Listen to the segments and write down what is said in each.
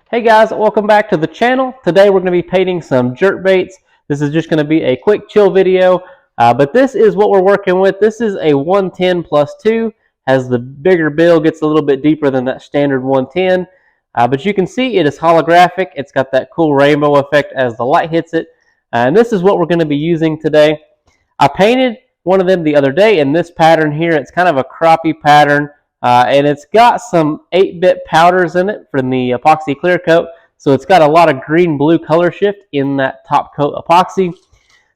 Hey guys, welcome back to the channel. Today we're going to be painting some jerkbaits. This is just going to be a quick chill video, but this is what we're working with. This is a 110+2, has the bigger bill, gets a little bit deeper than that standard 110, but you can see it is holographic. It's got that cool rainbow effect as the light hits it, and this is what we're going to be using today. I painted one of them the other day in this pattern here. It's kind of a crappie pattern. And it's got some 8-bit powders in it from the epoxy clear coat, so it's got a lot of green-blue color shift in that top coat epoxy.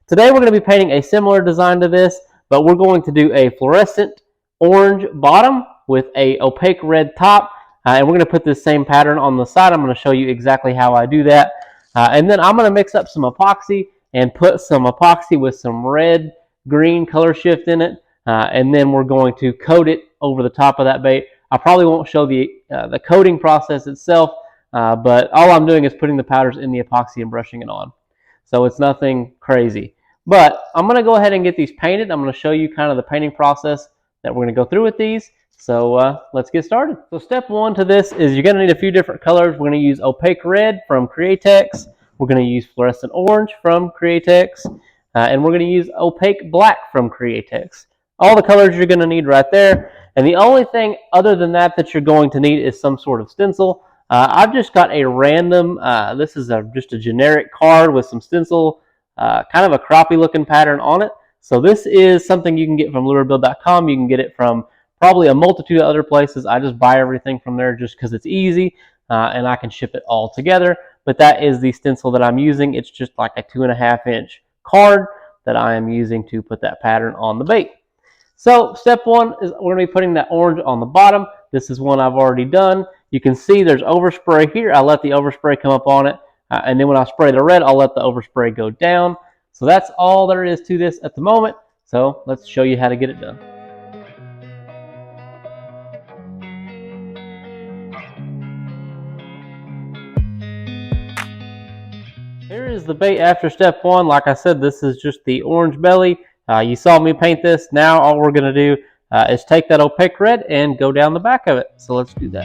Today we're going to be painting a similar design to this, but we're going to do a fluorescent orange bottom with a opaque red top, and we're going to put this same pattern on the side. I'm going to show you exactly how I do that, and then I'm going to mix up some epoxy and put some epoxy with some red-green color shift in it, and then we're going to coat it over the top of that bait. I probably won't show the coating process itself, but all I'm doing is putting the powders in the epoxy and brushing it on. So it's nothing crazy. But I'm going to go ahead and get these painted. I'm going to show you kind of the painting process that we're going to go through with these. So let's get started. So step one to this is you're going to need a few different colors. We're going to use opaque red from Createx. We're going to use fluorescent orange from Createx. And we're going to use opaque black from Createx. All the colors you're going to need right there. And the only thing other than that that you're going to need is some sort of stencil. I've just got a random, this is just a generic card with some stencil, kind of a crappie looking pattern on it. So this is something you can get from Lurebuild.com. You can get it from probably a multitude of other places. I just buy everything from there just because it's easy and I can ship it all together. But that is the stencil that I'm using. It's just like a 2.5-inch card that I am using to put that pattern on the bait. So step one is we're going to be putting that orange on the bottom. This is one I've already done. You can see there's overspray here. I let the overspray come up on it. And then when I spray the red, I'll let the overspray go down. So that's all there is to this at the moment. So let's show you how to get it done. Here is the bait after step one. Like I said, this is just the orange belly. You saw me paint this. Now all we're going to do is take that opaque red and go down the back of it. So let's do that.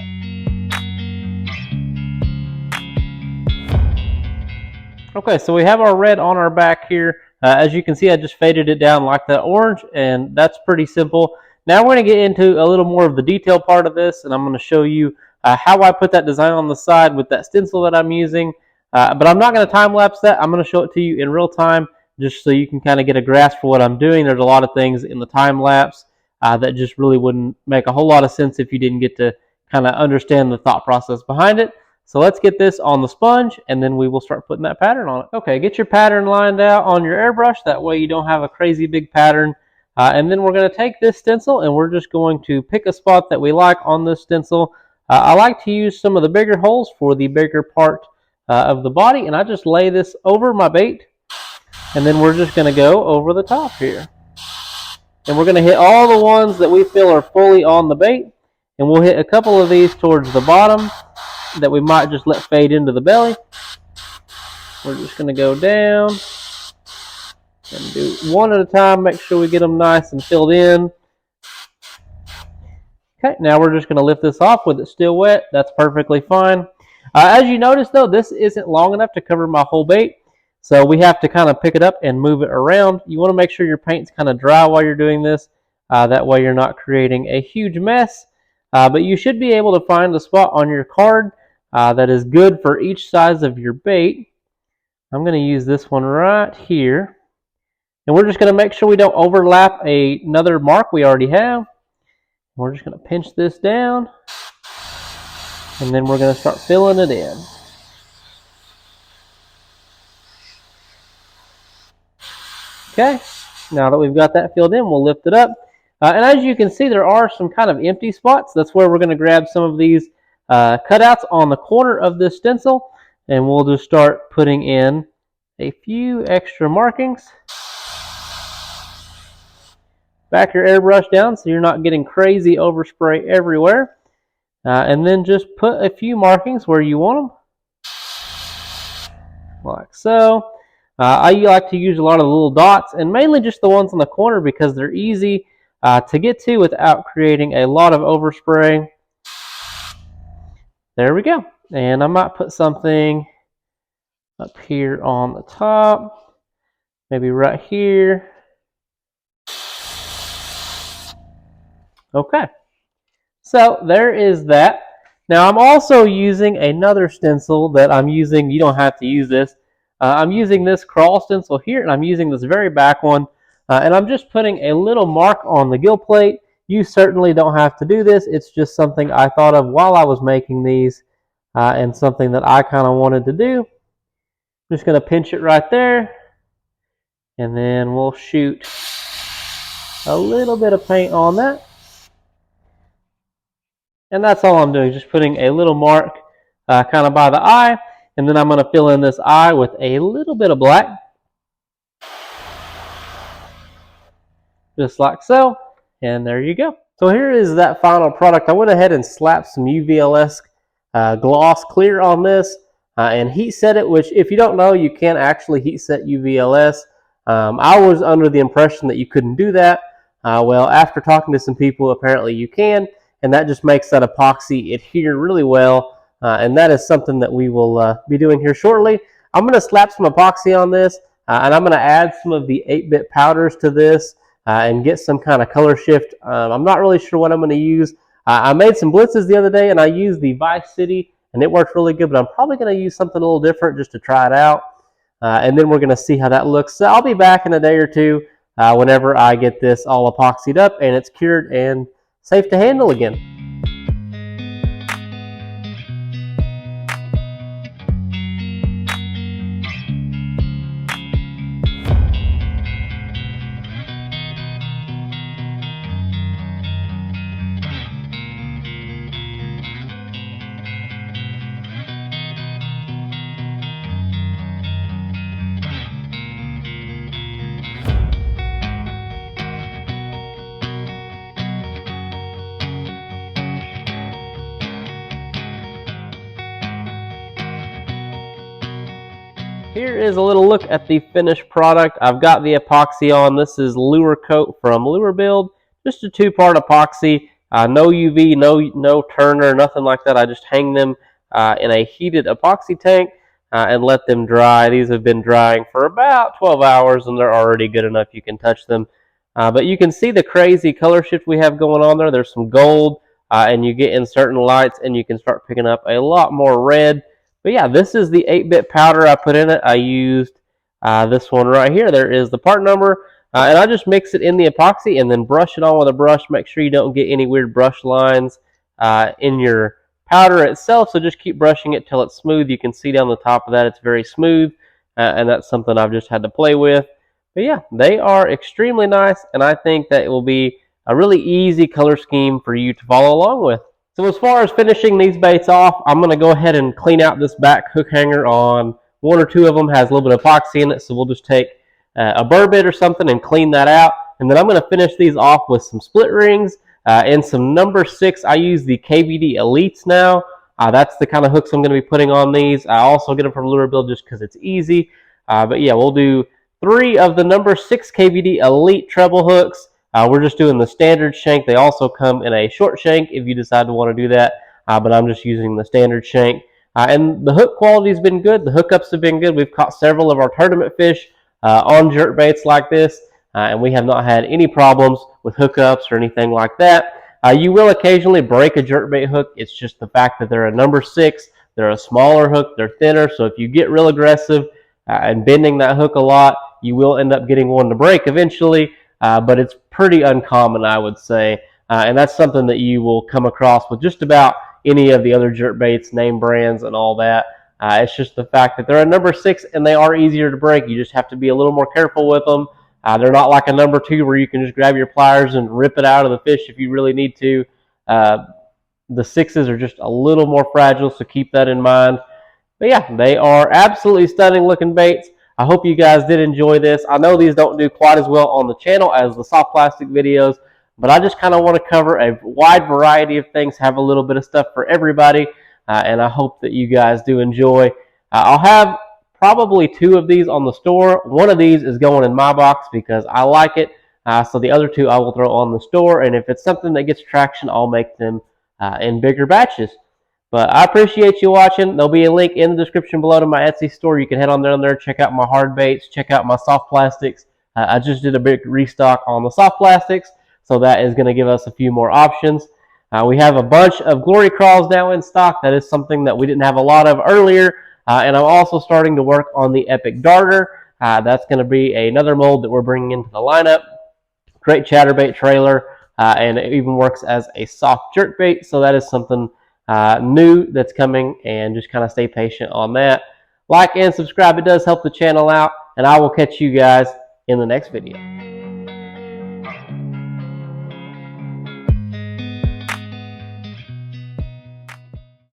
Okay, so we have our red on our back here. As you can see, I just faded it down like that orange, and that's pretty simple. Now we're going to get into a little more of the detail part of this, and I'm going to show you how I put that design on the side with that stencil that I'm using. But I'm not going to time-lapse that. I'm going to show it to you in real time, just so you can kind of get a grasp for what I'm doing. There's a lot of things in the time lapse that just really wouldn't make a whole lot of sense if you didn't get to kind of understand the thought process behind it. So let's get this on the sponge, and then we will start putting that pattern on it. Okay, get your pattern lined out on your airbrush. That way you don't have a crazy big pattern. And then we're going to take this stencil, and we're just going to pick a spot that we like on this stencil. I like to use some of the bigger holes for the bigger part of the body, and I just lay this over my bait. And then we're just going to go over the top here. And we're going to hit all the ones that we feel are fully on the bait. And we'll hit a couple of these towards the bottom that we might just let fade into the belly. We're just going to go down and do one at a time. Make sure we get them nice and filled in. Okay, now we're just going to lift this off with it still wet. That's perfectly fine. As you notice, though, this isn't long enough to cover my whole bait. So we have to kind of pick it up and move it around. You want to make sure your paint's kind of dry while you're doing this. That way you're not creating a huge mess. But you should be able to find a spot on your card that is good for each size of your bait. I'm going to use this one right here. And we're just going to make sure we don't overlap another mark we already have. We're just going to pinch this down. And then we're going to start filling it in. Okay, now that we've got that filled in, we'll lift it up. And as you can see, there are some kind of empty spots. That's where we're going to grab some of these cutouts on the corner of this stencil. And we'll just start putting in a few extra markings. Back your airbrush down so you're not getting crazy overspray everywhere. And then just put a few markings where you want them. Like so. I like to use a lot of little dots, and mainly just the ones on the corner because they're easy to get to without creating a lot of overspray. There we go. And I might put something up here on the top, maybe right here. Okay, so there is that. Now I'm also using another stencil that I'm using. You don't have to use this. I'm using this crawl stencil here, and I'm using this very back one. And I'm just putting a little mark on the gill plate. You certainly don't have to do this. It's just something I thought of while I was making these, and something that I kind of wanted to do. I'm just going to pinch it right there, and then we'll shoot a little bit of paint on that. And that's all I'm doing, just putting a little mark kind of by the eye, and then I'm going to fill in this eye with a little bit of black, just like so, and there you go. So here is that final product. I went ahead and slapped some UVLS gloss clear on this and heat set it, which if you don't know, you can actually heat set UVLS. I was under the impression that you couldn't do that. Well, after talking to some people, apparently you can, and that just makes that epoxy adhere really well, and that is something that we will be doing here shortly. I'm going to slap some epoxy on this, and I'm going to add some of the 8-bit powders to this and get some kind of color shift. I'm not really sure what I'm going to use. I made some blitzes the other day, and I used the Vice City, and it worked really good, but I'm probably going to use something a little different just to try it out, and then we're going to see how that looks. So I'll be back in a day or two whenever I get this all epoxied up and it's cured and safe to handle again. Here is a little look at the finished product. I've got the epoxy on. This is Lure Coat from Lurebuild. Just a 2-part epoxy. No UV, no turner, nothing like that. I just hang them in a heated epoxy tank and let them dry. These have been drying for about 12 hours and they're already good enough you can touch them. But you can see the crazy color shift we have going on there. There's some gold and you get in certain lights and you can start picking up a lot more red. But yeah, this is the 8-bit powder I put in it. I used this one right here. There is the part number. And I just mix it in the epoxy and then brush it on with a brush. Make sure you don't get any weird brush lines in your powder itself. So just keep brushing it till it's smooth. You can see down the top of that it's very smooth. And that's something I've just had to play with. But yeah, they are extremely nice. And I think that it will be a really easy color scheme for you to follow along with. So as far as finishing these baits off, I'm going to go ahead and clean out this back hook hanger on 1 or 2 of them. Has a little bit of epoxy in it, so we'll just take a burr bit or something and clean that out. And then I'm going to finish these off with some split rings and some number 6. I use the KVD Elites now. That's the kind of hooks I'm going to be putting on these. I also get them from Lurebuild just because it's easy. But yeah, we'll do 3 of the number 6 KVD Elite treble hooks. We're just doing the standard shank. They also come in a short shank if you decide to want to do that, but I'm just using the standard shank. And the hook quality has been good. The hookups have been good. We've caught several of our tournament fish on jerkbaits like this, and we have not had any problems with hookups or anything like that. You will occasionally break a jerkbait hook. It's just the fact that they're a number 6. They're a smaller hook. They're thinner, so if you get real aggressive and bending that hook a lot, you will end up getting one to break eventually. But it's pretty uncommon, I would say, and that's something that you will come across with just about any of the other jerkbaits, name brands, and all that. It's just the fact that they're a number 6 and they are easier to break. You just have to be a little more careful with them. They're not like a number 2 where you can just grab your pliers and rip it out of the fish if you really need to. The 6s are just a little more fragile, so keep that in mind. But yeah, they are absolutely stunning looking baits. I hope you guys did enjoy this. I know these don't do quite as well on the channel as the soft plastic videos, but I just kind of want to cover a wide variety of things, have a little bit of stuff for everybody, and I hope that you guys do enjoy. I'll have probably 2 of these on the store. One of these is going in my box because I like it, so the other 2 I will throw on the store, and if it's something that gets traction, I'll make them in bigger batches. But I appreciate you watching. There'll be a link in the description below to my Etsy store. You can head on down there, check out my hard baits, check out my soft plastics. I just did a big restock on the soft plastics, so that is going to give us a few more options. We have a bunch of glory crawls now in stock. That is something that we didn't have a lot of earlier. And I'm also starting to work on the Epic Darter. That's going to be another mold that we're bringing into the lineup. Great chatterbait trailer, and it even works as a soft jerkbait. So that is something new that's coming, and just kind of stay patient on that. Like and subscribe. It does help the channel out, and I will catch you guys in the next video.